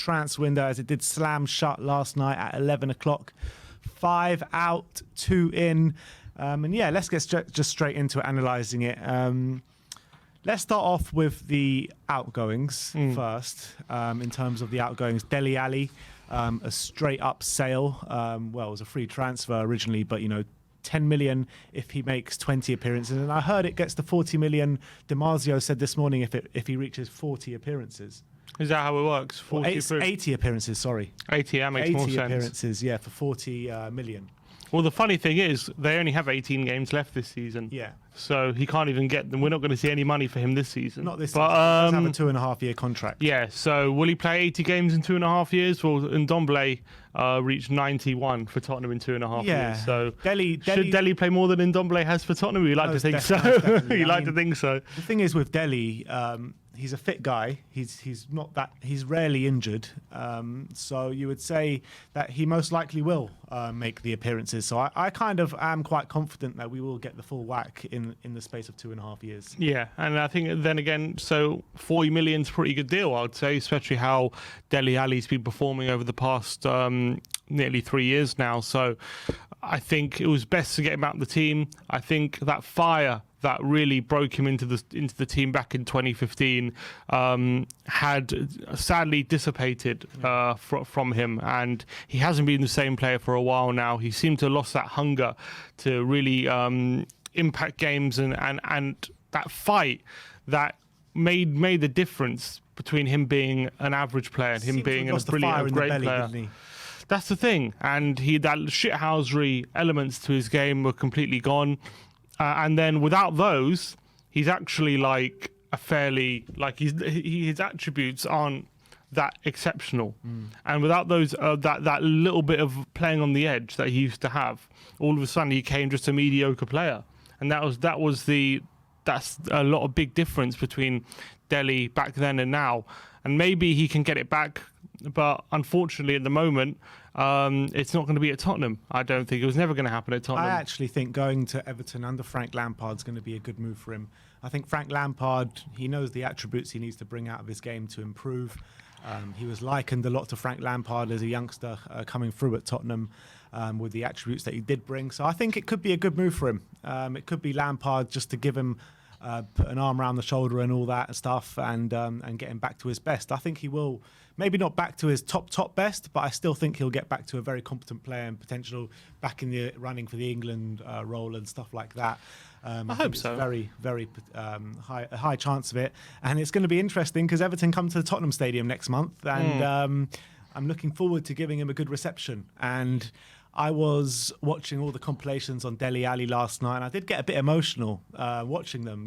transfer window as it did slam shut last night at 11 o'clock. 5 out, 2 in. And yeah, let's get just straight into it, analysing it. Let's start off with the outgoings first. In terms of the outgoings, Dele Alli, a straight up sale. Well, it was a free transfer originally, but 10 million if he makes 20 appearances. And I heard it gets to 40 million. Damasio said this morning if he reaches 40 appearances. Is that how it works? 80 appearances, sorry. 80, that makes more sense. 80 appearances, yeah, for 40 million. Well, the funny thing is, they only have 18 games left this season. Yeah. So he can't even get them. We're not going to see any money for him this season. Not this season. He does have a 2.5-year contract. Yeah, so will he play 80 games in 2.5 years? Well, Ndombele reached 91 for Tottenham in 2.5 years. So should Dele play more than Ndombele has for Tottenham? We like to think so. We like to think so. The thing is with Dele, he's a fit guy. He's not that. He's rarely injured. So you would say that he most likely will make the appearances. So I kind of am quite confident that we will get the full whack in the space of 2.5 years. Yeah, and I think then again, so 40 million's a pretty good deal, I would say, especially how Dele Alli's been performing over the past nearly 3 years now. So I think it was best to get him out of the team. I think that fire that really broke him into the team back in 2015 had sadly dissipated from him, and he hasn't been the same player for a while now. He seemed to have lost that hunger to really impact games and that fight that made the difference between him being an average player and him being a brilliant, great player. That's the thing, and that shithousery elements to his game were completely gone. And then without those, he's actually like a fairly his attributes aren't that exceptional. And without those, that little bit of playing on the edge that he used to have, all of a sudden he became just a mediocre player. And that's a lot of big difference between Dele back then and now. And maybe he can get it back, but unfortunately at the moment, it's not going to be at Tottenham. I don't think it was never going to happen at Tottenham. I actually think going to Everton under Frank Lampard is going to be a good move for him. I think Frank Lampard, he knows the attributes he needs to bring out of his game to improve. He was likened a lot to Frank Lampard as a youngster coming through at Tottenham with the attributes that he did bring. So I think it could be a good move for him. It could be Lampard just to give him put an arm around the shoulder and all that stuff and get him back to his best. I think he will, maybe not back to his top best, but I still think he'll get back to a very competent player and potential back in the running for the England role and stuff like that. I hope so. Very, very high chance of it. And it's going to be interesting because Everton come to the Tottenham Stadium next month and I'm looking forward to giving him a good reception. And I was watching all the compilations on Dele Alli last night, and I did get a bit emotional watching them.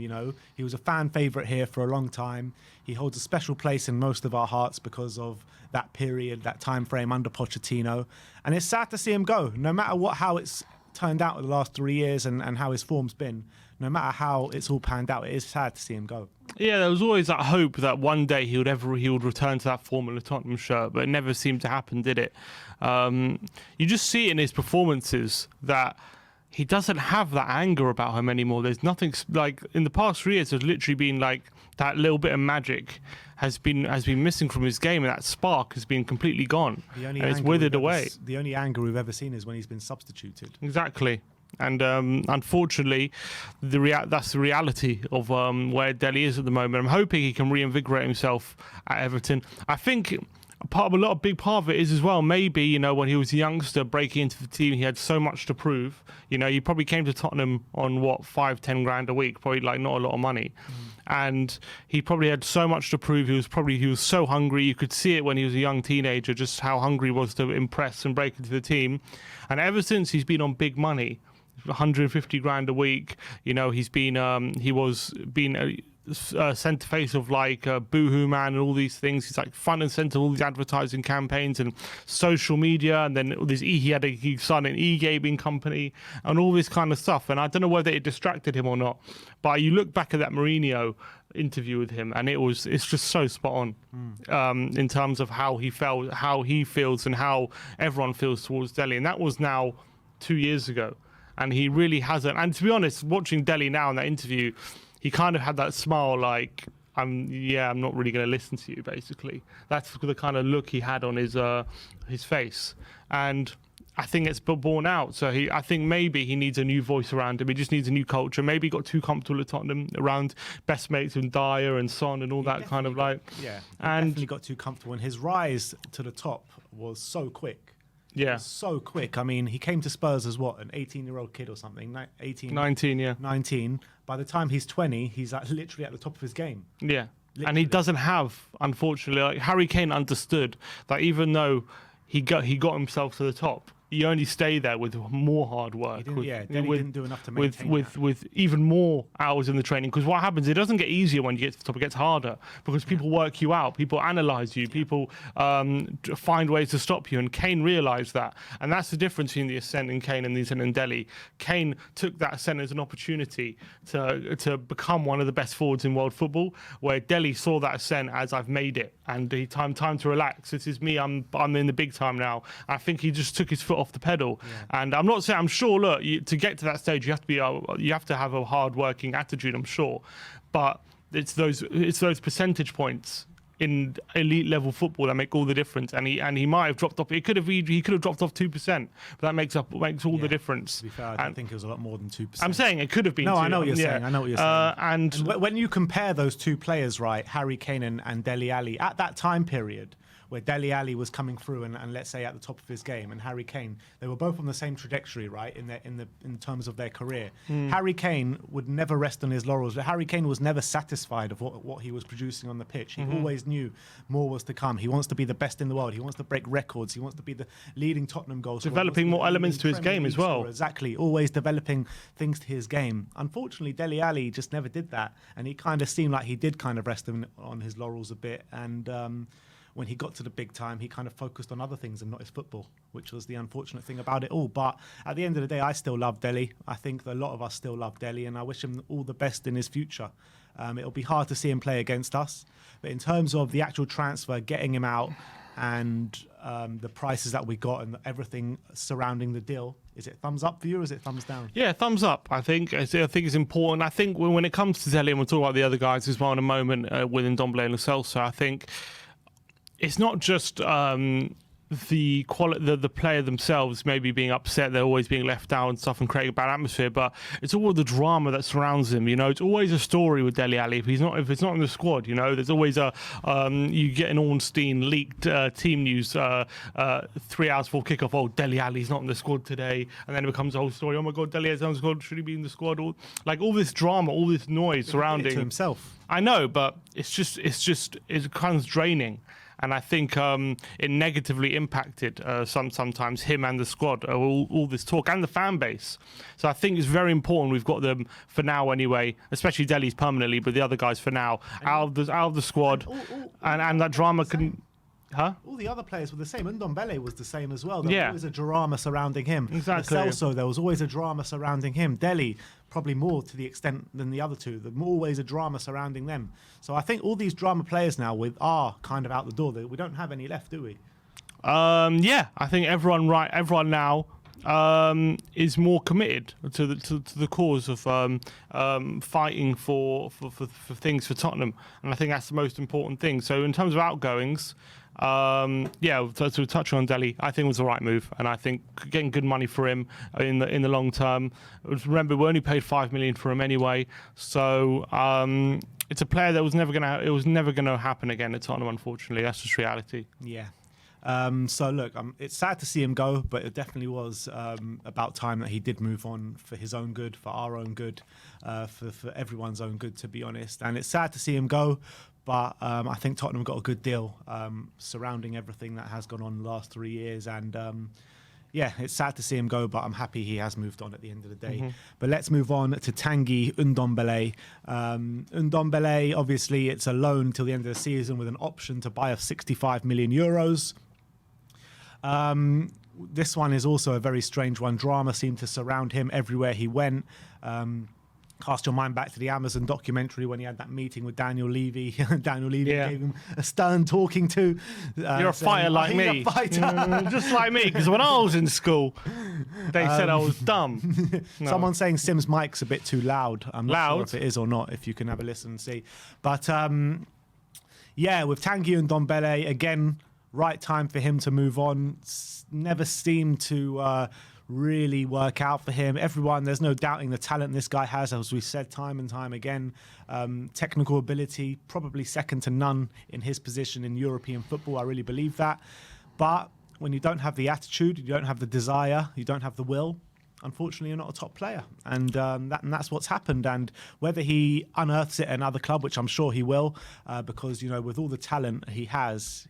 He was a fan favourite here for a long time. He holds a special place in most of our hearts because of that period, that time frame under Pochettino. And it's sad to see him go, no matter how it's turned out in the last 3 years and how his form's been. No matter how it's all panned out, it is sad to see him go. Yeah, there was always that hope that one day he would return to that form in the Tottenham shirt, but it never seemed to happen, did it? You just see it in his performances that he doesn't have that anger about him anymore. There's nothing like in the past 3 years. There's literally been like that little bit of magic has been missing from his game, and that spark has been completely gone. And it's withered away. The only anger we've ever seen is when he's been substituted. Exactly. And unfortunately, that's the reality of where Dele is at the moment. I'm hoping he can reinvigorate himself at Everton. I think a big part of it is as well, maybe, when he was a youngster breaking into the team, he had so much to prove. He probably came to Tottenham on 5-10 grand a week, probably like not a lot of money. And he probably had so much to prove. He was so hungry. You could see it when he was a young teenager, just how hungry he was to impress and break into the team. And ever since he's been on big money, 150 grand a week, he's been centre face of like Boohoo Man and all these things. He's like front and centre of all these advertising campaigns and social media, and then he started an e-gaming company and all this kind of stuff. And I don't know whether it distracted him or not, but you look back at that Mourinho interview with him, and it's just so spot on in terms of how he felt, how he feels, and how everyone feels towards Dele. And that was now 2 years ago. And he really hasn't. And to be honest, watching Dele now in that interview, he kind of had that smile like, I'm not really going to listen to you. Basically, that's the kind of look he had on his face, and I think it's borne out. So I think maybe he needs a new voice around him. He just needs a new culture. Maybe he got too comfortable at Tottenham around best mates with Dyer and Son and all that kind of definitely got too comfortable. And his rise to the top was so quick. Yeah, so quick. I mean, he came to Spurs as what, an 18-year-old kid or something? 19, yeah. 19. By the time he's 20, he's literally at the top of his game. Yeah. Literally. And he doesn't have, unfortunately, like Harry Kane understood that even though he got himself to the top, you only stay there with more hard work. Dele didn't do enough to maintain with even more hours in the training. Because what happens, it doesn't get easier when you get to the top; it gets harder because people work you out, people analyse you, people find ways to stop you. And Kane realised that, and that's the difference between the ascent in Kane and the ascent in Dele. Kane took that ascent as an opportunity to become one of the best forwards in world football, where Dele saw that ascent as I've made it, and time to relax. This is me. I'm in the big time now. I think he just took his foot off the pedal, and I'm not saying. I'm sure. Look, to get to that stage, you have to have a hard-working attitude. I'm sure, but it's those percentage points in elite level football that make all the difference. And he might have dropped off. He could have dropped off 2%, but that makes all the difference. To be fair, I think it was a lot more than 2%. I'm saying it could have been. No, 2. I know what you're saying. I know what you're saying. And when you compare those two players, right, Harry Kane and Dele Alli, at that time period, where Dele Alli was coming through and let's say at the top of his game, and Harry Kane, they were both on the same trajectory, right, in terms of their career. Harry Kane would never rest on his laurels. Harry Kane was never satisfied of what he was producing on the pitch. He always knew more was to come. He wants to be the best in the world. He wants to break records. He wants to be the leading Tottenham goal scorer. Developing more elements to his game as well. Exactly, always developing things to his game. Unfortunately, Dele Alli just never did that, and he kind of seemed like he did kind of rest on his laurels a bit. And when he got to the big time, he kind of focused on other things and not his football, which was the unfortunate thing about it all. But at the end of the day, I still love Dele. I think a lot of us still love Dele, and I wish him all the best in his future. It'll be hard to see him play against us. But in terms of the actual transfer, getting him out, and the prices that we got and everything surrounding the deal, is it thumbs up for you or is it thumbs down? Yeah, thumbs up. I think it's important. I think when it comes to Dele, and we'll talk about the other guys as well in a moment with Ndombele and Celso, I think it's not just the player themselves maybe being upset, they're always being left out and stuff and creating a bad atmosphere, but it's all the drama that surrounds him. You know, it's always a story with Dele Alli. If it's not in the squad, you know, there's always you get an Ornstein leaked team news 3 hours before kickoff. Oh, Dele Alli's not in the squad today, and then it becomes a whole story. Oh my God, Dele Alli's not in the squad. Should he be in the squad? All this drama, all this noise surrounding to himself. I know, but it becomes draining. And I think it negatively impacted sometimes him and the squad, all this talk, and the fan base. So I think it's very important we've got them for now anyway, especially Dele's permanently, but the other guys for now out of the squad, and that drama can. Huh? All the other players were the same. Ndombele was the same as well. There was always a drama surrounding him. Exactly. Celso, there was always a drama surrounding him. Dele, probably more to the extent than the other two. There's always a drama surrounding them. So I think all these drama players now are kind of out the door. We don't have any left, do we? Yeah, I think everyone now is more committed to the cause of fighting for things for Tottenham, and I think that's the most important thing. So in terms of outgoings, to touch on Dele, I think it was the right move, and I think getting good money for him in the long term. Remember, we only paid $5 million for him anyway, so it's a player that was never gonna happen again at Tottenham. Unfortunately, that's just reality. Yeah. So look, it's sad to see him go, but it definitely was about time that he did move on for his own good, for our own good, for everyone's own good, to be honest. And it's sad to see him go, but I think Tottenham got a good deal surrounding everything that has gone on the last 3 years. And yeah, it's sad to see him go, but I'm happy he has moved on at the end of the day. But let's move on to Tanguy Ndombele. Ndombele, obviously, it's a loan till the end of the season with an option to buy of 65 million euros. This one is also a very strange one. Drama seemed to surround him everywhere he went. cast your mind back to the Amazon documentary when he had that meeting with Daniel Levy. Daniel Levy Yeah. gave him a stern talking to. You're a fighter like "He's me. a fighter." Just like me, because when I was in school, they said I was dumb. No. Someone's saying Sim's mic's a bit too loud. I'm not sure Loud? if it is or not, if you can have a listen and see. But yeah, with Tanguy Ndombele, again, right time for him to move on. Never seemed to really work out for him. There's no doubting the talent this guy has, as we said time and time again. Technical ability, probably second to none in his position in European football. I really believe that. But when you don't have the attitude, you don't have the desire, you don't have the will, unfortunately, you're not a top player. And that's what's happened. And whether he unearths it at another club, which I'm sure he will, because, you know, with all the talent he has,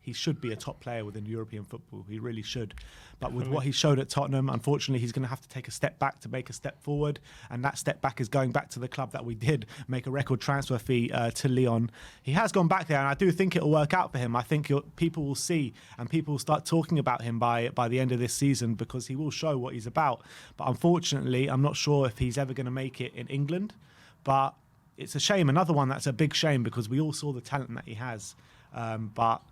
he should be a top player within European football. He really should. But with what he showed at Tottenham, unfortunately, he's going to have to take a step back to make a step forward. And that step back is going back to the club that we did make a record transfer fee to Lyon. He has gone back there, and I do think it'll work out for him. I think people will see, and people will start talking about him by the end of this season, because he will show what he's about. But unfortunately, I'm not sure if he's ever going to make it in England. But it's a shame. Another one that's a big shame, because we all saw the talent that he has. But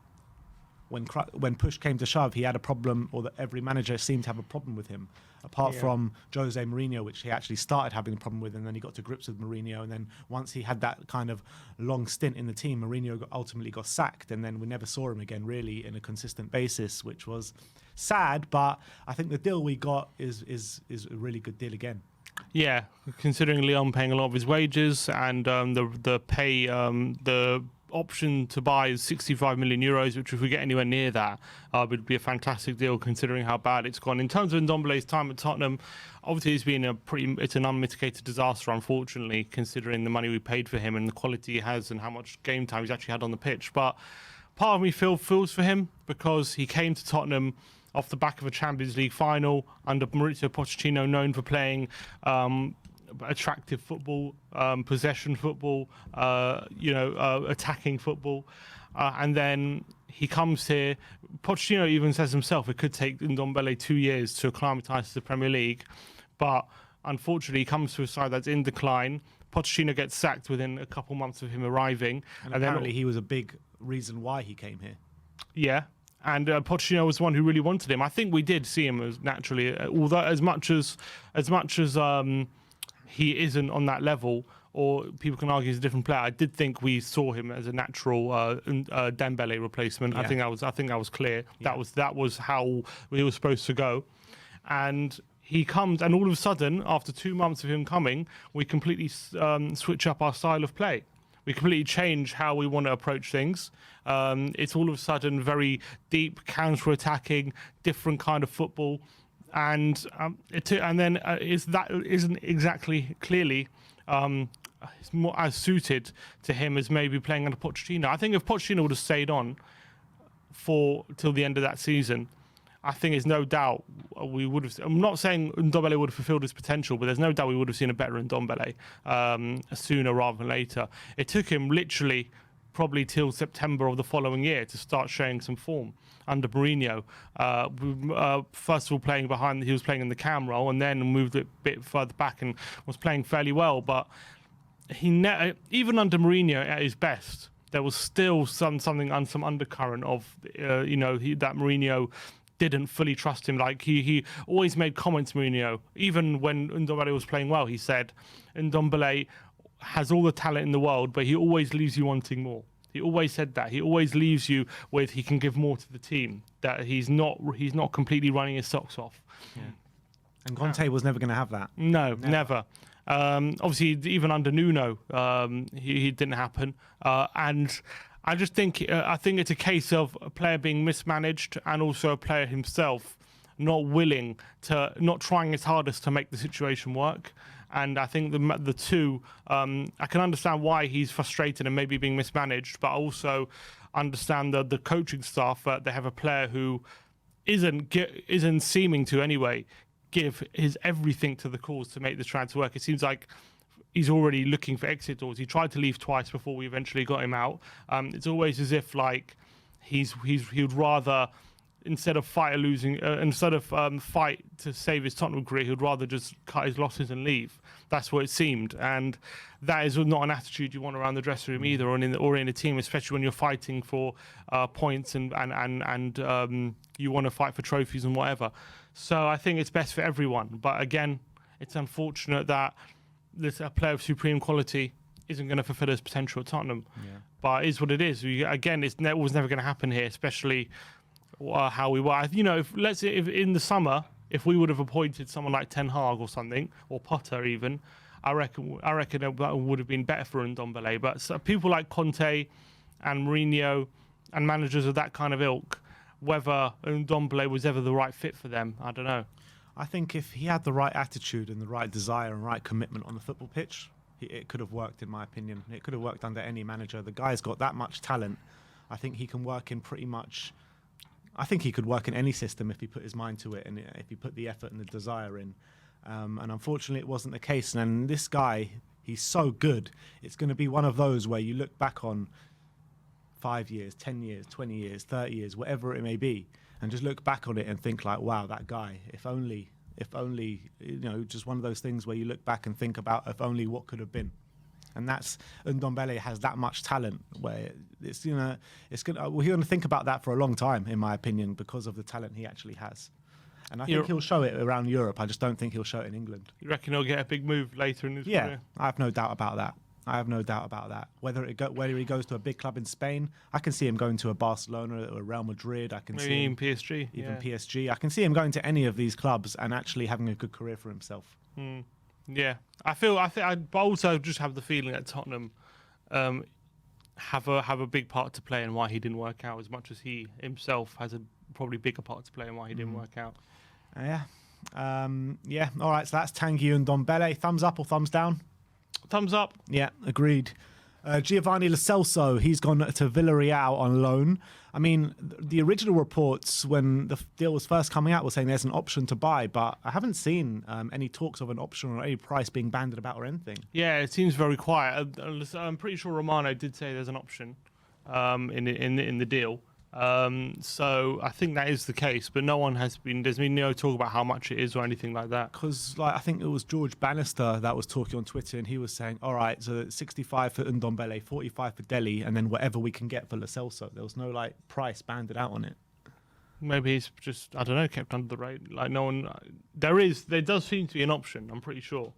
when push came to shove, he had a problem, or that every manager seemed to have a problem with him, apart from Jose Mourinho, which he actually started having a problem with, and then he got to grips with Mourinho. And then once he had that kind of long stint in the team, Mourinho ultimately got sacked, and then we never saw him again really in a consistent basis, which was sad. But I think the deal we got is a really good deal again. Yeah, considering Lyon paying a lot of his wages, and the option to buy is 65 million euros, which if we get anywhere near that, would be a fantastic deal considering how bad it's gone. In terms of Ndombele's time at Tottenham, obviously it's an unmitigated disaster, unfortunately, considering the money we paid for him and the quality he has and how much game time he's actually had on the pitch. But part of me feels for him, because he came to Tottenham off the back of a Champions League final under Mauricio Pochettino, known for playing attractive football, possession football, attacking football. And then he comes here. Pochettino even says himself it could take Ndombele 2 years to acclimatise to the Premier League. But unfortunately, he comes to a side that's in decline. Pochettino gets sacked within a couple months of him arriving. And apparently he was a big reason why he came here. Yeah. And Pochettino was the one who really wanted him. I think we did see him as naturally, although as much as he isn't on that level, or people can argue he's a different player, I did think we saw him as a natural Dembele replacement. Yeah. I think that was clear. Yeah. That was how we were supposed to go. And he comes, and all of a sudden, after 2 months of him coming, we completely switch up our style of play. We completely change how we want to approach things. It's all of a sudden very deep, counter-attacking, different kind of football. And then isn't exactly clearly it's more as suited to him as maybe playing under Pochettino. I think if Pochettino would have stayed on till the end of that season, I think there's no doubt we would have. I'm not saying Ndombele would have fulfilled his potential, but there's no doubt we would have seen a better Ndombele sooner rather than later. It took him literally probably till September of the following year to start showing some form under Mourinho. First of all, he was playing in the cam role, and then moved a bit further back and was playing fairly well. But even under Mourinho at his best, there was still some undercurrent of that Mourinho didn't fully trust him. Like he always made comments, Mourinho, even when Ndombele was playing well, he said Ndombele has all the talent in the world, but he always leaves you wanting more. He always said that. He always leaves you with he can give more to the team, that he's not completely running his socks off. Yeah. And Conte was never going to have that. No, never. Obviously, even under Nuno, he didn't happen. And I just think it's a case of a player being mismanaged, and also a player himself not trying his hardest to make the situation work. And I think the two, I can understand why he's frustrated and maybe being mismanaged, but I also understand the coaching staff, they have a player who isn't seeming to anyway give his everything to the cause to make this transfer work. It seems like he's already looking for exit doors. He tried to leave twice before we eventually got him out. It's always as if like he would rather instead of fight to save his Tottenham career, he'd rather just cut his losses and leave. That's what it seemed, and that is not an attitude you want around the dressing room either, or in a team, especially when you're fighting for points and you want to fight for trophies and whatever. So I think it's best for everyone. But again, it's unfortunate that a player of supreme quality isn't going to fulfill his potential at Tottenham. Yeah. But it is what it is. Again, it was never going to happen here, especially how we were. You know, if in the summer, if we would have appointed someone like Ten Hag or something, or Potter even, I reckon that would have been better for Ndombele. But people like Conte and Mourinho and managers of that kind of ilk, whether Ndombele was ever the right fit for them, I don't know. I think if he had the right attitude and the right desire and right commitment on the football pitch, it could have worked, in my opinion. It could have worked under any manager. The guy's got that much talent. I think he can work in pretty much... I think he could work in any system if he put his mind to it and if he put the effort and the desire in. And unfortunately, it wasn't the case. And this guy, he's so good. It's going to be one of those where you look back on 5 years, 10 years, 20 years, 30 years, whatever it may be, and just look back on it and think like, wow, that guy, if only, you know, just one of those things where you look back and think about if only what could have been. And that's, Ndombele has that much talent where it's, you know, we're going to think about that for a long time, in my opinion, because of the talent he actually has. And I think he'll show it around Europe. I just don't think he'll show it in England. You reckon he'll get a big move later in his career? Yeah, I have no doubt about that. Whether he goes to a big club in Spain, I can see him going to a Barcelona or a Real Madrid. I can maybe see him, PSG. Even PSG. I can see him going to any of these clubs and actually having a good career for himself. Yeah, I also just have the feeling that Tottenham have a big part to play in why he didn't work out, as much as he himself has a probably bigger part to play in why he didn't work out. Yeah. All right. So that's Tanguy Ndombele. Thumbs up or thumbs down? Thumbs up. Yeah, agreed. Giovanni Lo Celso, he's gone to Villarreal on loan. I mean, the original reports when the deal was first coming out were saying there's an option to buy, but I haven't seen any talks of an option or any price being banded about or anything. Yeah, it seems very quiet. I'm pretty sure Romano did say there's an option in the deal. So I think that is the case, but there's been no talk about how much it is or anything like that. Because I think it was George Bannister that was talking on Twitter, and he was saying, all right, so 65 for Ndombele, 45 for Dele, and then whatever we can get for Lo Celso. There was no price banded out on it. Maybe he's just, I don't know, kept under the radar. Like no one, there does seem to be an option, I'm pretty sure,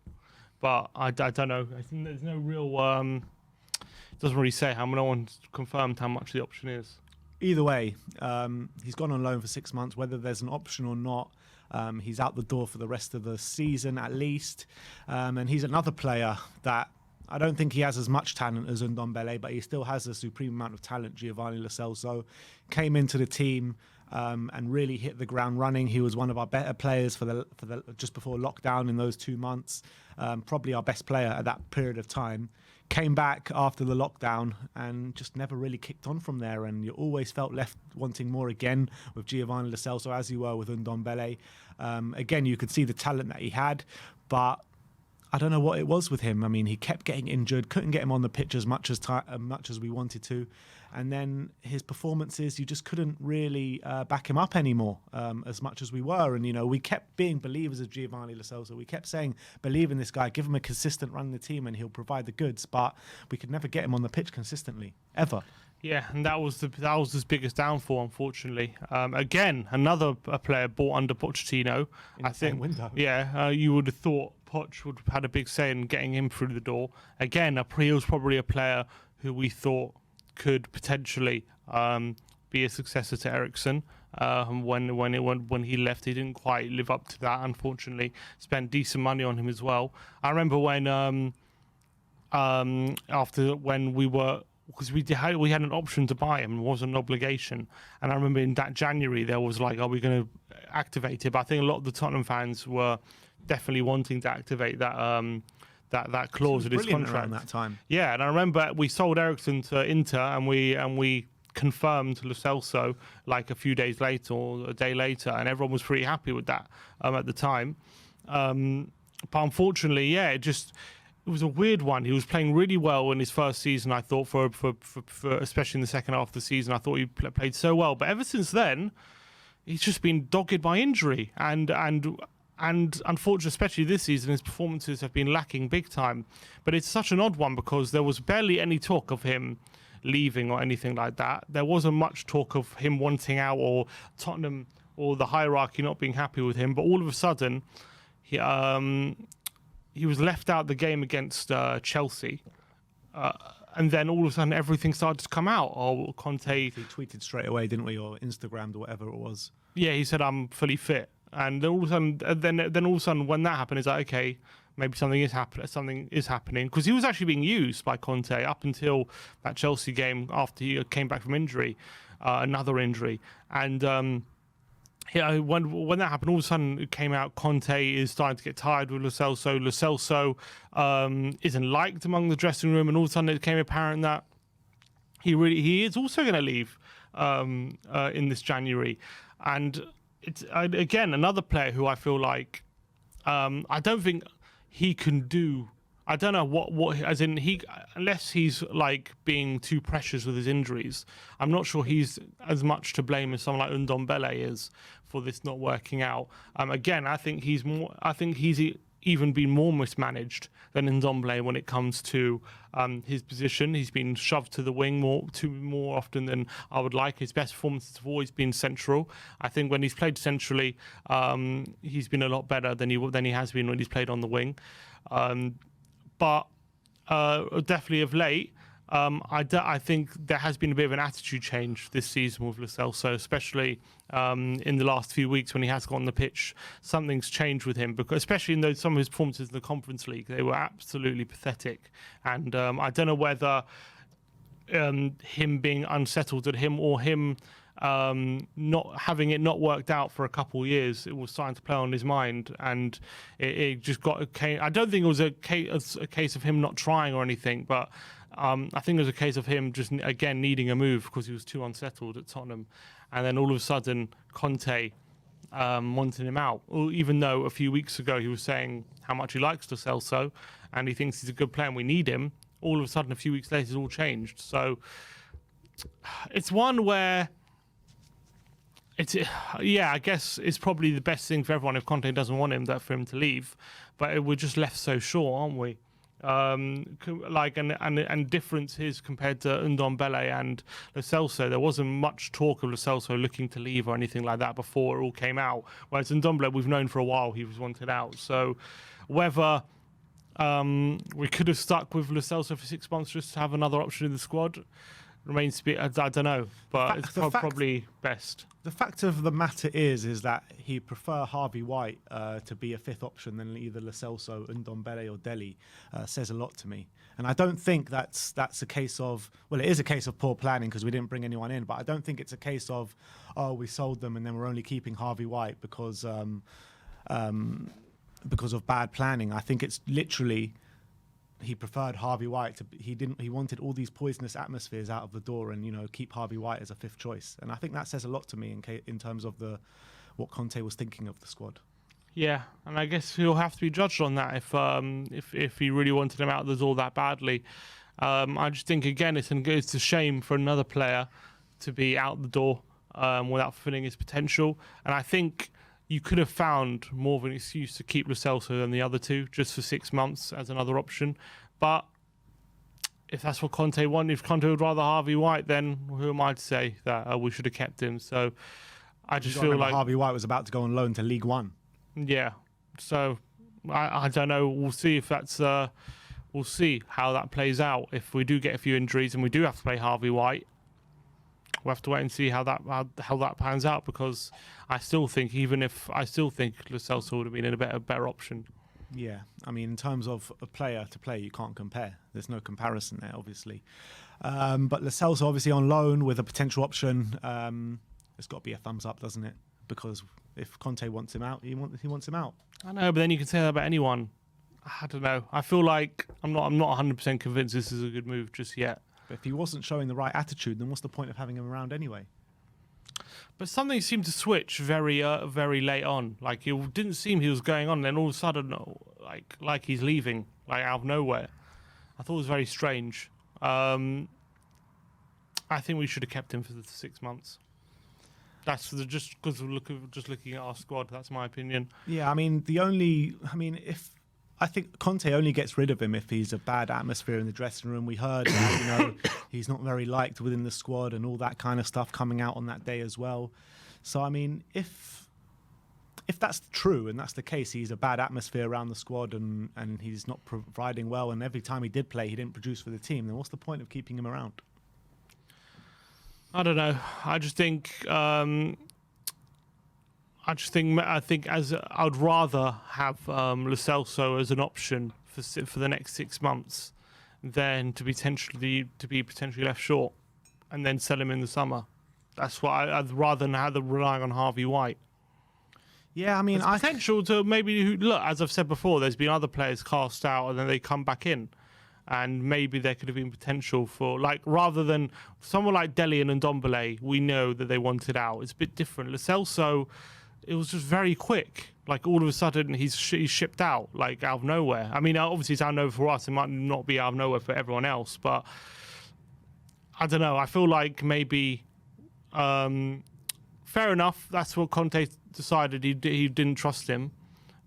but I don't know. I think there's no real, it doesn't really say no one's confirmed how much the option is. Either way, he's gone on loan for 6 months. Whether there's an option or not, he's out the door for the rest of the season at least. And he's another player that I don't think he has as much talent as Ndombele, but he still has a supreme amount of talent. Giovanni Lo Celso came into the team and really hit the ground running. He was one of our better players for the just before lockdown in those 2 months. Probably our best player at that period of time. Came back after the lockdown and just never really kicked on from there. And you always felt left wanting more again with Giovanni Lo Celso, as you were with Ndombele. Again, you could see the talent that he had, but I don't know what it was with him. I mean, he kept getting injured, couldn't get him on the pitch as much as we wanted to. And then his performances, you just couldn't really back him up anymore as much as we were. And, you know, we kept being believers of Giovanni Lo Celso. We kept saying, believe in this guy, give him a consistent run in the team and he'll provide the goods. But we could never get him on the pitch consistently, ever. Yeah, and that was his biggest downfall, unfortunately. Again, another player bought under Pochettino. In the same window. Yeah, you would have thought Poch would have had a big say in getting him through the door. Again, he was probably a player who we thought could potentially be a successor to Eriksen. When he left, he didn't quite live up to that. Unfortunately, spent decent money on him as well. I remember when because we had an option to buy him, it wasn't an obligation. And I remember in that January there was like, are we going to activate it? But I think a lot of the Tottenham fans were definitely wanting to activate that clause in his contract around that time. Yeah, and I remember we sold Eriksen to Inter, and we confirmed Lo Celso like a few days later or a day later, and everyone was pretty happy with that at the time. But unfortunately, yeah, it was a weird one. He was playing really well in his first season, I thought, for especially in the second half of the season. I thought he played so well, but ever since then, he's just been dogged by injury, and unfortunately, especially this season, his performances have been lacking big time. But it's such an odd one because there was barely any talk of him leaving or anything like that. There wasn't much talk of him wanting out or Tottenham or the hierarchy not being happy with him. But all of a sudden, he was left out the game against Chelsea. And then all of a sudden, everything started to come out. Or Conte... He tweeted straight away, didn't we? Or Instagrammed or whatever it was. Yeah, he said, I'm fully fit. And then all of a sudden, when that happened, it's like, okay, maybe something is happening. Because he was actually being used by Conte up until that Chelsea game after he came back from injury, another injury. And when that happened, all of a sudden it came out Conte is starting to get tired with Lo Celso. Lo Celso isn't liked among the dressing room, and all of a sudden it became apparent that he is also going to leave in this January. And it's again another player who I feel like I don't think he can do. I don't know what as in he unless he's like being too precious with his injuries. I'm not sure he's as much to blame as someone like Ndombele is for this not working out. Again, I think he's even been more mismanaged than Ndombele when it comes to his position. He's been shoved to the wing more often than I would like. His best performances have always been central. I think when he's played centrally, he's been a lot better than he has been when he's played on the wing. But definitely of late, I think there has been a bit of an attitude change this season with Lo Celso, especially in the last few weeks when he has got on the pitch. Something's changed with him, because especially in some of his performances in the Conference League, they were absolutely pathetic. And I don't know whether him being unsettled at him or him not having it not worked out for a couple of years, it was starting to play on his mind, and it just got I don't think it was a case of him not trying or anything, but I think it was a case of him just again needing a move because he was too unsettled at Tottenham. And then all of a sudden Conte wanted him out, even though a few weeks ago he was saying how much he likes Lo Celso and he thinks he's a good player and we need him. All of a sudden a few weeks later it's all changed. So it's one where I guess it's probably the best thing for everyone if Conte doesn't want him, that for him to leave. But we're just left so short, aren't we? And difference is compared to Ndombele and Lo Celso. There wasn't much talk of Lo Celso looking to leave or anything like that before it all came out. Whereas Ndombele, we've known for a while he was wanted out. So whether we could have stuck with Lo Celso for 6 months just to have another option in the squad remains to be, I don't know, but it's probably best. The fact of the matter is that he prefer Harvey White to be a fifth option than either Lo Celso, Ndombele or Dele says a lot to me. And I don't think that's a case of, well, it is a case of poor planning because we didn't bring anyone in, but I don't think it's a case of, oh, we sold them and then we're only keeping Harvey White because of bad planning. I think it's literally he preferred Harvey White. He wanted all these poisonous atmospheres out of the door, and keep Harvey White as a fifth choice. And I think that says a lot to me in terms of what Conte was thinking of the squad. Yeah, and I guess he'll have to be judged on that if he really wanted him out of the door that badly. I just think again it's a shame for another player to be out the door without fulfilling his potential. And I think you could have found more of an excuse to keep Lo Celso than the other two, just for 6 months as another option. But if that's what Conte wanted, if Conte would rather Harvey White, then who am I to say that we should have kept him? So I just feel like Harvey White was about to go on loan to League One. Yeah. So I don't know. We'll see if that's. We'll see how that plays out. If we do get a few injuries and we do have to play Harvey White, we'll have to wait and see how that pans out, because I still think Lo Celso would have been a better option. Yeah, I mean, in terms of a player to play, you can't compare. There's no comparison there, obviously. But Lo Celso obviously on loan with a potential option. It's got to be a thumbs up, doesn't it? Because if Conte wants him out, he wants him out. I know, but then you can say that about anyone. I don't know. I feel like I'm not 100% convinced this is a good move just yet. But if he wasn't showing the right attitude, then what's the point of having him around anyway? But something seemed to switch very late on. Like, it didn't seem he was going on, and then all of a sudden, like he's leaving, like out of nowhere. I thought it was very strange. I think we should have kept him for the 6 months. That's just because we're looking at our squad. That's my opinion. Yeah, I mean, if I think Conte only gets rid of him if he's a bad atmosphere in the dressing room. We heard that, he's not very liked within the squad and all that kind of stuff coming out on that day as well. So, I mean, if that's true and that's the case, he's a bad atmosphere around the squad and he's not providing well, and every time he did play, he didn't produce for the team, then what's the point of keeping him around? I don't know. I think as I'd rather have Lo Celso as an option for the next 6 months than to be potentially left short and then sell him in the summer. That's what I'd rather than have relying on Harvey White. Yeah, I mean, there's potential to maybe look, as I've said before, there's been other players cast out and then they come back in. And maybe there could have been potential for, like, rather than someone like Dele and Ndombele, we know that they wanted out. It's a bit different. Lo Celso, it was just very quick. Like, all of a sudden, he's shipped out, like, out of nowhere. I mean, obviously, it's out of nowhere for us. It might not be out of nowhere for everyone else. But, I don't know. I feel like maybe, fair enough. That's what Conte decided. He didn't trust him.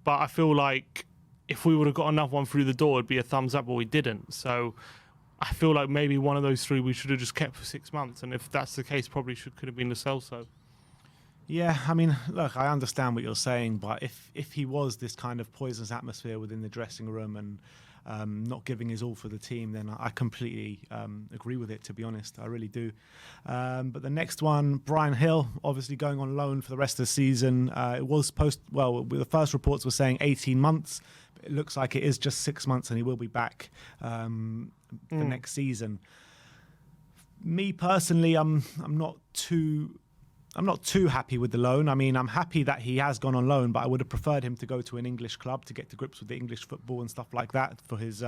But I feel like if we would have got another one through the door, it'd be a thumbs up, but we didn't. So I feel like maybe one of those three we should have just kept for 6 months. And if that's the case, probably could have been Lo Celso. Yeah, I mean, look, I understand what you're saying, but if he was this kind of poisonous atmosphere within the dressing room and not giving his all for the team, then I completely agree with it, to be honest. I really do. But the next one, Bryan Gil, obviously going on loan for the rest of the season. It was the first reports were saying 18 months. But it looks like it is just 6 months and he will be back the next season. Me personally, I'm not too happy with the loan. I mean, I'm happy that he has gone on loan, but I would have preferred him to go to an English club to get to grips with the English football and stuff like that for his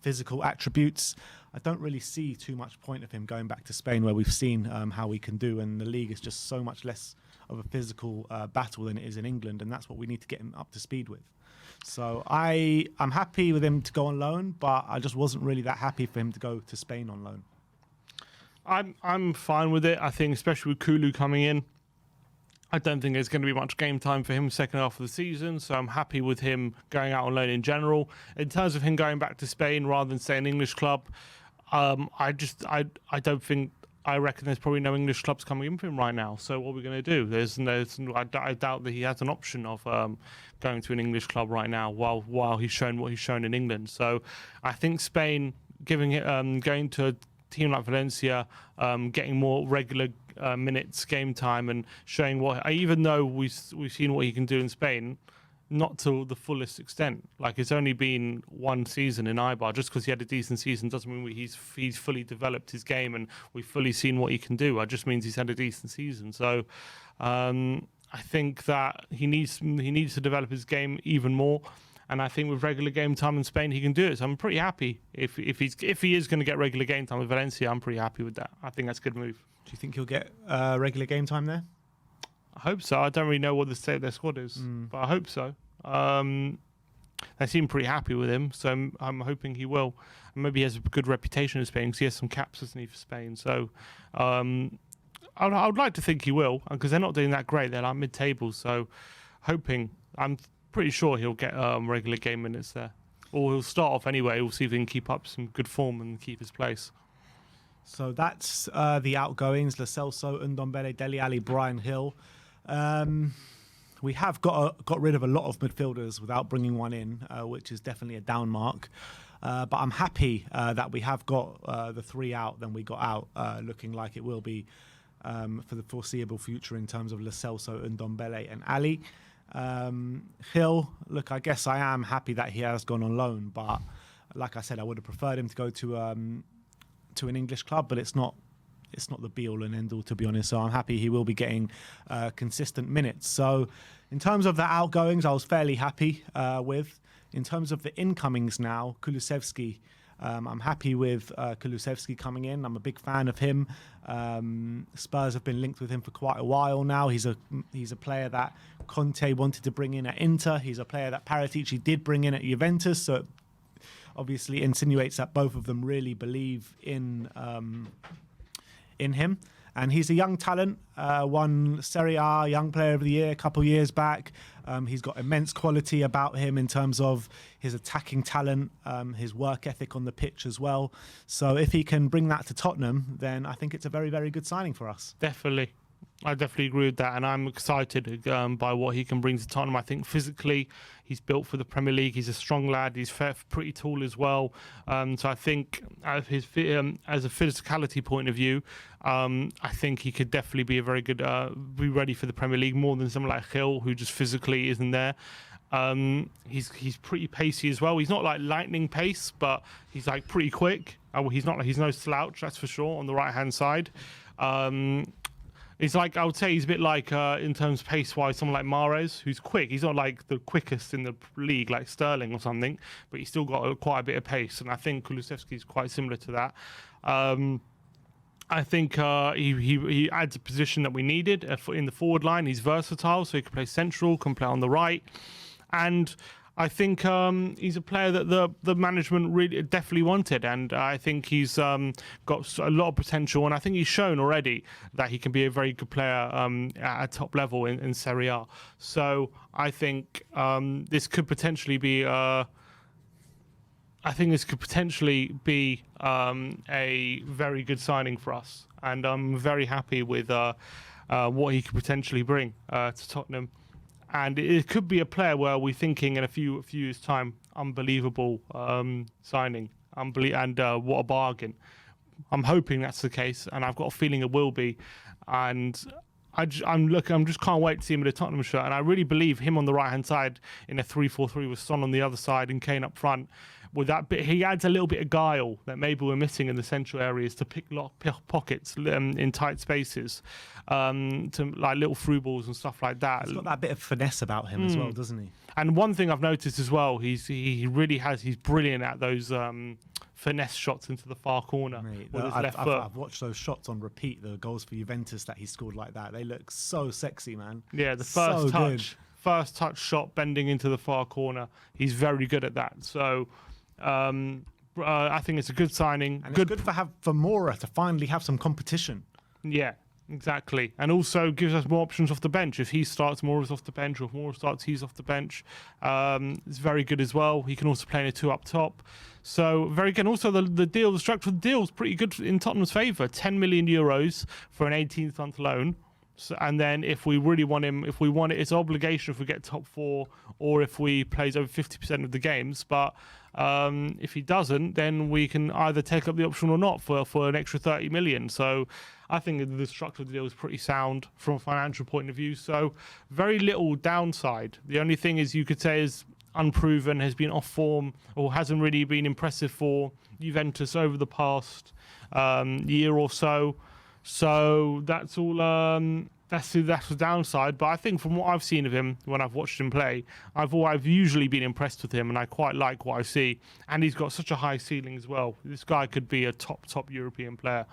physical attributes. I don't really see too much point of him going back to Spain, where we've seen how he can do, and the league is just so much less of a physical battle than it is in England, and that's what we need to get him up to speed with. So I'm happy with him to go on loan, but I just wasn't really that happy for him to go to Spain on loan. I'm fine with it. I think, especially with Kulu coming in, I don't think there's going to be much game time for him second half of the season. So I'm happy with him going out on loan in general. In terms of him going back to Spain rather than say an English club, I reckon there's probably no English clubs coming in for him right now. So what are we going to do? I doubt that he has an option of going to an English club right now while he's shown what he's shown in England. So I think Spain going to a team like Valencia, getting more regular minutes, game time, and showing even though we've seen what he can do in Spain, not to the fullest extent. Like, it's only been one season in Eibar. Just because he had a decent season doesn't mean he's fully developed his game and we've fully seen what he can do. It just means he's had a decent season. So I think that he needs to develop his game even more. And I think with regular game time in Spain, he can do it. So I'm pretty happy. If he is going to get regular game time with Valencia, I'm pretty happy with that. I think that's a good move. Do you think he'll get regular game time there? I hope so. I don't really know what the state of their squad is, but I hope so. They seem pretty happy with him, so I'm hoping he will. And maybe he has a good reputation in Spain because he has some caps, doesn't he, for Spain? So I would like to think he will, because they're not doing that great. They're like mid-table, so I'm pretty sure he'll get regular game minutes there. Or he'll start off anyway. We'll see if he can keep up some good form and keep his place. So that's the outgoings: Lo Celso, Ndombele, Dele Alli, Bryan Gil. We have got rid of a lot of midfielders without bringing one in, which is definitely a down mark. But I'm happy that we have got the three out. Then we got out, looking like it will be for the foreseeable future in terms of Lo Celso, Ndombele, and Alli. Gil, look, I guess I am happy that he has gone on loan, but like I said, I would have preferred him to go to an English club, but it's not the be-all and end-all, to be honest. So I'm happy he will be getting consistent minutes. So in terms of the outgoings, I was fairly happy with. In terms of the incomings now, Kulusevski, I'm happy with Kulusevski coming in. I'm a big fan of him. Spurs have been linked with him for quite a while now. He's a player that Conte wanted to bring in at Inter. He's a player that Paratici did bring in at Juventus. So it obviously insinuates that both of them really believe in him. And he's a young talent, won Serie A Young Player of the Year a couple of years back. He's got immense quality about him in terms of his attacking talent, his work ethic on the pitch as well. So if he can bring that to Tottenham, then I think it's a very, very good signing for us. Definitely. I definitely agree with that, and I'm excited by what he can bring to Tottenham. I think physically he's built for the Premier League. He's a strong lad. He's pretty tall as well. So I think as a physicality point of view, I think he could definitely be a very good, be ready for the Premier League more than someone like Gil, who just physically isn't there. He's pretty pacey as well. He's not like lightning pace, but he's like pretty quick. He's no slouch, that's for sure, on the right hand side. It's like, I would say he's a bit like, in terms of pace-wise, someone like Mahrez, who's quick. He's not like the quickest in the league, like Sterling or something, but he's still got quite a bit of pace. And I think Kulusevski is quite similar to that. I think he adds a position that we needed in the forward line. He's versatile, so he can play central, can play on the right. And I think he's a player that the management really definitely wanted, and I think he's got a lot of potential, and I think he's shown already that he can be a very good player at a top level in Serie A. So I think this could potentially be a very good signing for us, and I'm very happy with what he could potentially bring to Tottenham. And it could be a player where we're thinking in a few years' time, unbelievable signing, and what a bargain. I'm hoping that's the case, and I've got a feeling it will be. And I'm just can't wait to see him in a Tottenham shirt. And I really believe him on the right hand side in a 3-4-3 with Son on the other side and Kane up front. With that bit, he adds a little bit of guile that maybe we're missing in the central areas to pick pockets in tight spaces, to like little through balls and stuff like that. He's got that bit of finesse about him as well, doesn't he? And one thing I've noticed as well, he's brilliant at those finesse shots into the far corner. Mate, I've watched those shots on repeat, the goals for Juventus that he scored like that. They look so sexy, man. Yeah, the first touch shot bending into the far corner. He's very good at that. So I think it's a good signing. And it's good for Mora to finally have some competition. Yeah, exactly. And also gives us more options off the bench. If he starts, Mora's off the bench, or if Mora starts, he's off the bench. It's very good as well. He can also play in a 2 up top. So very good. And also the structure of the deal is pretty good in Tottenham's favour. 10 million euros for an 18th-month loan. So, and then if we really want him, it's an obligation if we get top 4 or if we plays over 50% of the games. But if he doesn't, then we can either take up the option or not for an extra 30 million. So I think the structure of the deal is pretty sound from a financial point of view. So very little downside. The only thing is you could say is unproven, has been off form, or hasn't really been impressive for Juventus over the past year or so. So that's all. That's the downside. But I think from what I've seen of him when I've watched him play, I've usually been impressed with him, and I quite like what I see. And he's got such a high ceiling as well. This guy could be a top European player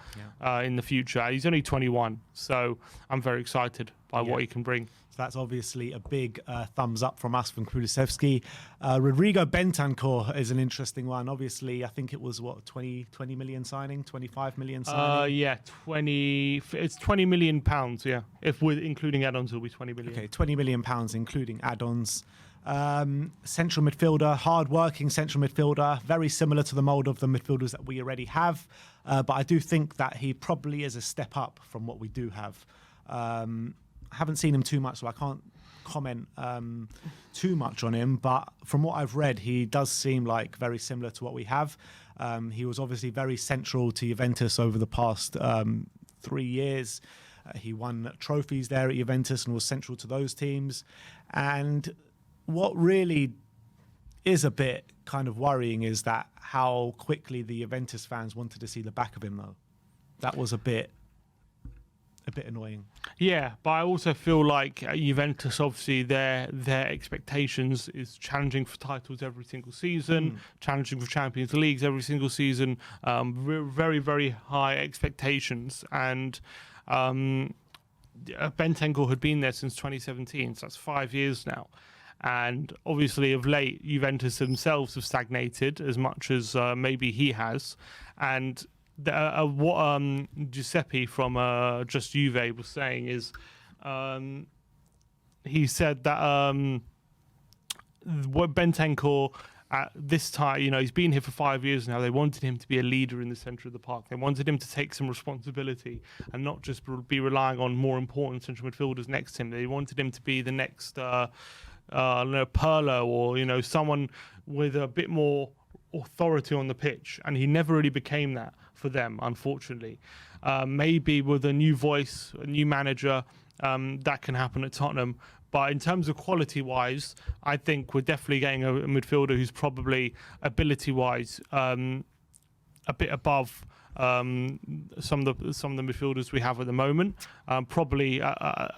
in the future. He's only 21, so I'm very excited by what he can bring. So that's obviously a big thumbs up from us from Kulusevski. Rodrigo Bentancur is an interesting one. Obviously, I think it was, 20 million signing, 25 million signing? Yeah, it's £20 million, yeah. If we're including add-ons, it'll be 20 million. Okay, £20 million including add-ons. Central midfielder, hard-working central midfielder, very similar to the mould of the midfielders that we already have. But I do think that he probably is a step up from what we do have. I haven't seen him too much, so I can't comment too much on him. But from what I've read, he does seem like very similar to what we have. He was obviously very central to Juventus over the past 3 years. He won trophies there at Juventus and was central to those teams. And what really is a bit kind of worrying is that how quickly the Juventus fans wanted to see the back of him, though. That was a bit annoying. Yeah, but I also feel like Juventus, obviously, their expectations is challenging for titles every single season, challenging for Champions Leagues every single season, very, very high expectations. And Bentancur had been there since 2017, so that's 5 years now. And obviously, of late, Juventus themselves have stagnated as much as maybe he has. And what Giuseppe from Just Juve was saying is, he said that what Bentancur at this time, he's been here for 5 years now. They wanted him to be a leader in the centre of the park. They wanted him to take some responsibility and not just be relying on more important central midfielders next to him. They wanted him to be the next Pirlo or someone with a bit more authority on the pitch, and he never really became that for them, unfortunately. Maybe with a new voice, a new manager, that can happen at Tottenham. But in terms of quality-wise, I think we're definitely getting a midfielder who's probably ability-wise a bit above some of the midfielders we have at the moment. Probably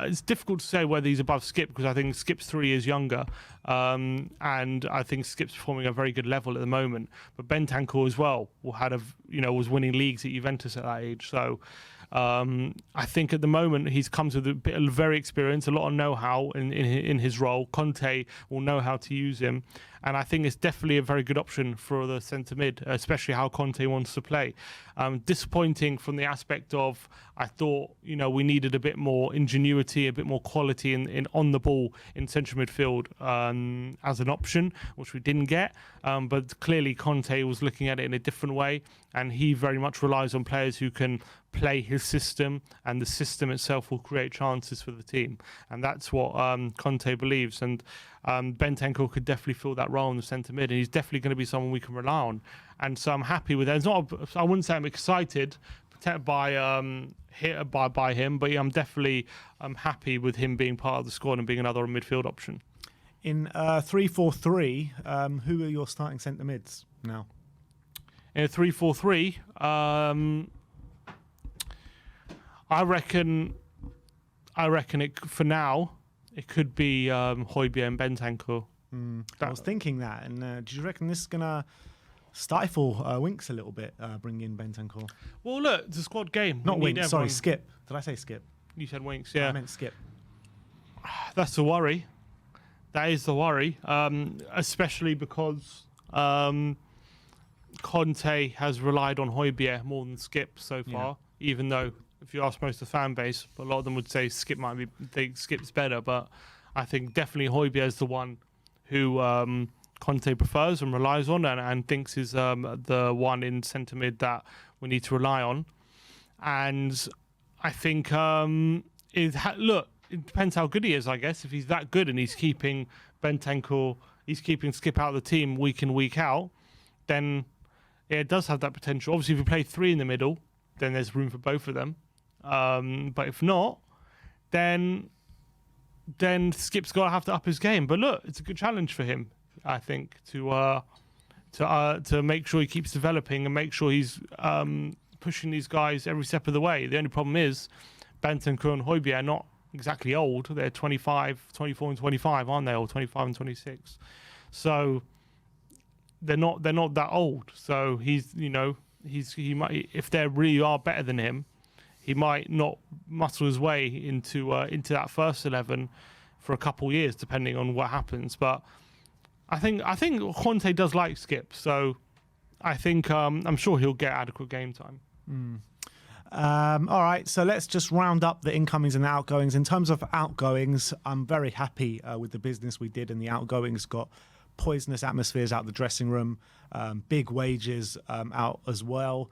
it's difficult to say whether he's above Skip, because I think Skip's 3 years younger, and I think Skip's performing at a very good level at the moment. But Bentancur as well was winning leagues at Juventus at that age. So I think at the moment he's comes with a bit of very experience, a lot of know-how in his role. Conte will know how to use him, and I think it's definitely a very good option for the centre mid, especially how Conte wants to play. Disappointing from the aspect of, I thought we needed a bit more ingenuity, a bit more quality in on the ball in central midfield as an option, which we didn't get. But clearly Conte was looking at it in a different way, and he very much relies on players who can play his system, and the system itself will create chances for the team, and that's what Conte believes. And Bentancur could definitely fill that role in the centre mid, and he's definitely going to be someone we can rely on. And so I'm happy with that. I wouldn't say I'm excited by him, but yeah, I'm happy with him being part of the squad and being another midfield option. In 3-4-3, who are your starting centre mids now? In a 3-4-3, I reckon it for now it could be Højbjerg and Bentancur. I was thinking that, and do you reckon this is gonna stifle Winks a little bit, bring in Bentancur? Well, look, it's a squad game. Not Winks, sorry, Skip. Did I say Skip? You said Winks, yeah. I meant Skip. That's the worry. That is the worry, especially because Conte has relied on Højbjerg more than Skip so far, even though if you ask most of the fan base, a lot of them would say Skip's better, but I think definitely Højbjerg is the one who Conte prefers and relies on, and thinks is the one in centre mid that we need to rely on. And I think it depends how good he is, I guess. If he's that good and he's keeping Bentancur, he's keeping Skip out of the team week in, week out, then it does have that potential. Obviously, if you play three in the middle, then there's room for both of them. But if not, then Skip's got to have to up his game. But look, it's a good challenge for him, I think, to make sure he keeps developing and make sure he's pushing these guys every step of the way. The only problem is Bentancur and Højbjerg are not exactly old. They're 24 and 25, aren't they? Or 25 and 26. So they're not that old. So he might, if they really are better than him, he might not muscle his way into that first 11 for a couple of years, depending on what happens. But I think Conte does like Skip, so I think I'm sure he'll get adequate game time. All right, so let's just round up the incomings and the outgoings. In terms of outgoings, I'm very happy with the business we did, and the outgoings got poisonous atmospheres out the dressing room, big wages out as well.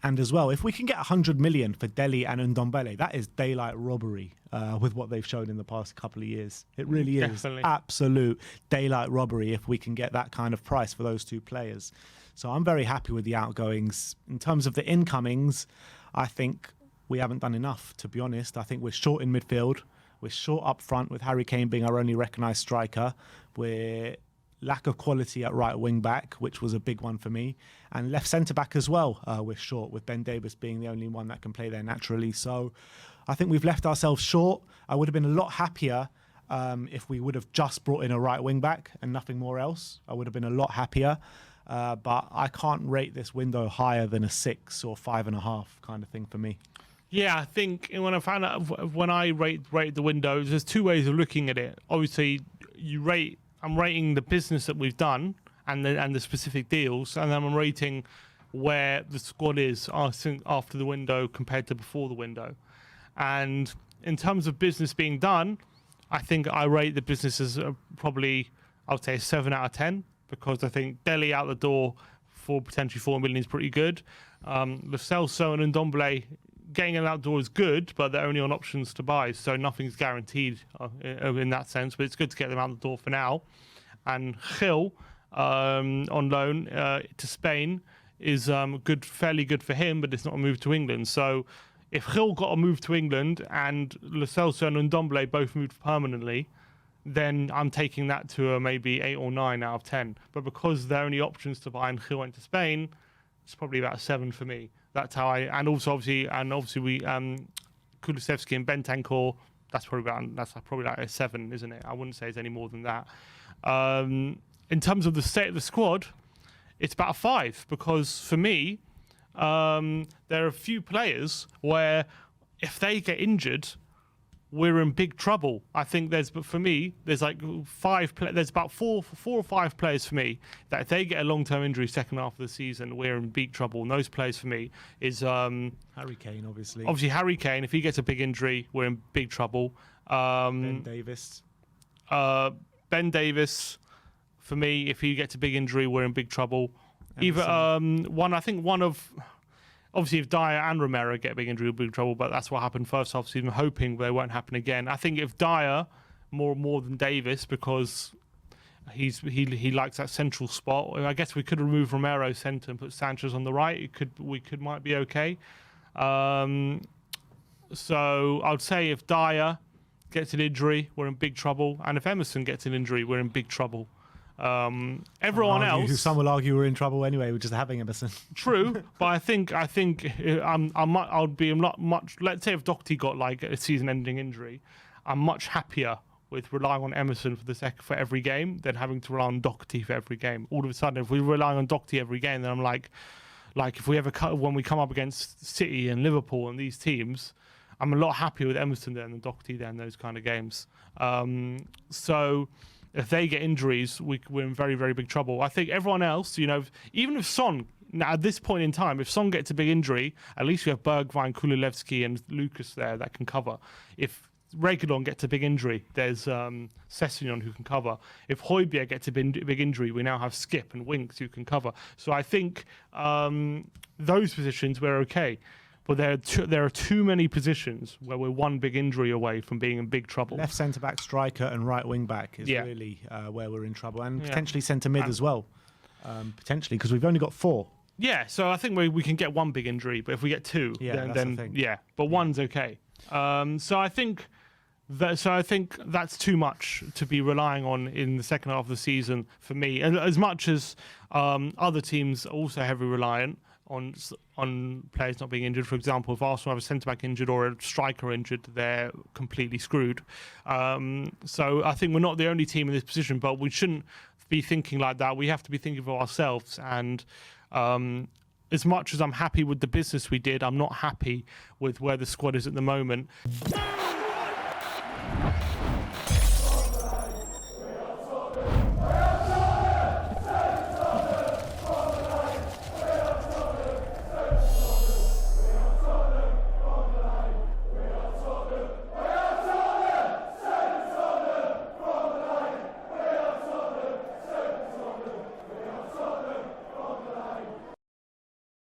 And as well, if we can get 100 million for Dele and Ndombele, that is daylight robbery with what they've shown in the past couple of years. It really is absolute daylight robbery if we can get that kind of price for those two players. So I'm very happy with the outgoings. In terms of the incomings, I think we haven't done enough, to be honest. I think we're short in midfield. We're short up front with Harry Kane being our only recognised striker. We're lack of quality at right wing back, which was a big one for me, and left centre back as well. We're short with Ben Davies being the only one that can play there naturally. So I think we've left ourselves short. I would have been a lot happier if we would have just brought in a right wing back and nothing more else. I would have been a lot happier. But I can't rate this window higher than a 6 or 5.5 kind of thing for me. Yeah, I think when I rate the windows, there's two ways of looking at it. Obviously, I'm rating the business that we've done and the specific deals, and then I'm rating where the squad is, I think, after the window compared to before the window. And in terms of business being done, I think I rate the business as probably, I would say, a 7 out of 10, because I think Dele out the door for potentially 4 million is pretty good. The Celso and Ndombele getting an outdoor is good, but they're only on options to buy, so nothing's guaranteed in that sense. But it's good to get them out the door for now. And Gil on loan to Spain is good, fairly good for him, but it's not a move to England. So if Gil got a move to England and Lo Celso and Ndombele both moved permanently, then I'm taking that to a maybe 8 or 9 out of 10. But because they're only options to buy and Gil went to Spain, it's probably about a 7 for me. That's how I, and obviously we Kulusevski and Bentancur. That's probably like a 7, isn't it? I wouldn't say it's any more than that. In terms of the state of the squad, it's about a 5, because for me, there are a few players where if they get injured, we're in big trouble. I think but for me, there's like there's about four or five players for me that if they get a long-term injury second half of the season, we're in big trouble. And those players for me is Harry Kane, obviously. Obviously, Harry Kane. If he gets a big injury, we're in big trouble. Ben Davis. Ben Davis, for me, if he gets a big injury, we're in big trouble. Obviously, if Dyer and Romero get a big injury, we'll be in trouble, but that's what happened first half season. I'm hoping they won't happen again. I think if Dyer, more than Davis, because he likes that central spot. I guess we could remove Romero centre and put Sanchez on the right. Might be okay. So I'd say if Dyer gets an injury, we're in big trouble, and if Emerson gets an injury, we're in big trouble. Everyone else, some will argue we're in trouble anyway with just having Emerson. True, but I think I'd be not much. Let's say if Doherty got like a season-ending injury, I'm much happier with relying on Emerson for every game than having to rely on Doherty for every game. All of a sudden, if we're relying on Doherty every game, then I'm like if we when we come up against City and Liverpool and these teams, I'm a lot happier with Emerson there than Doherty there in those kind of games. So if they get injuries, we're in very, very big trouble. I think everyone else, even if Son, at this point in time, if Son gets a big injury, at least we have Bergwijn, Kulusevski and Lucas there that can cover. If Reguilon gets a big injury, there's Sessegnon who can cover. If Højbjerg gets a big injury, we now have Skip and Winks who can cover. So I think those positions we're okay. But there are too many positions where we're one big injury away from being in big trouble. Left centre-back, striker and right wing-back is really where we're in trouble. And potentially centre-mid as well. Potentially, because we've only got 4. Yeah, so I think we can get one big injury, but if we get 2, then but one's okay. So I think that's too much to be relying on in the second half of the season for me. And as much as other teams are also heavily reliant on players not being injured. For example, if Arsenal have a centre-back injured or a striker injured, they're completely screwed. So I think we're not the only team in this position, but we shouldn't be thinking like that. We have to be thinking for ourselves. And as much as I'm happy with the business we did, I'm not happy with where the squad is at the moment.